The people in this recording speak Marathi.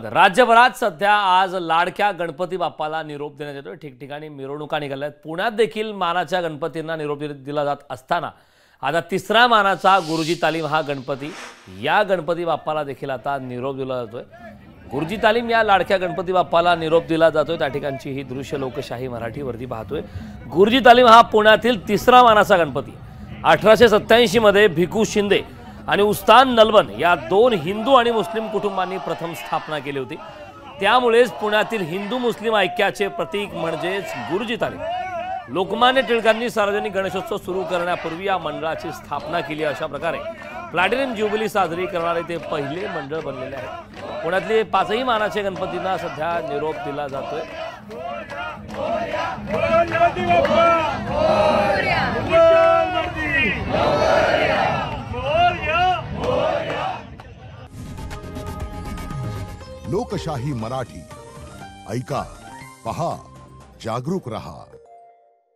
राज्यभरात सध्या आज लाडक्या गणपती बाप्पाला निरोप देण्यात येतोय। ठिकठिकाणी मिरवणुका निघाल्या आहेत। पुण्यात देखील मानाच्या गणपतींना निरोप दिला जात असताना आता तिसरा मानाचा गुरुजी तालीम हा गणपती, या गणपती बाप्पाला देखील आता निरोप दिला जातोय। गुरुजी तालीम या लाडक्या गणपती बाप्पाला निरोप दिला जातोय। त्या ठिकाणची ही दृश्य लोकशाही मराठीवरती पाहतोय। गुरुजी तालीम हा पुण्यातील तिसरा मानाचा गणपती। 1887 मध्ये भिकू शिंदे आणि उस्ताद नलवण या दोन हिंदू आणि मुस्लिम कुटुंबांनी प्रथम स्थापना केली होती। त्यामुळेच पुण्यातील हिंदू मुस्लिम ऐक्याचे प्रतीक म्हणजेच गुरुजी तालीम। लोकमान्य टिळकांनी सार्वजनिक गणेशोत्सव सुरू करण्यापूर्वी या मंडळाची स्थापना केली। अशा प्रकारे प्लॅटिनम ज्युबिली साजरी करणारे ते पहिले मंडळ बनलेले आहे। पुण्यातले पाचही मानाचे गणपतींना सध्या निरोप दिला जातोय। लोकशाही मराठी ऐका, पहा, जागरूक रहा।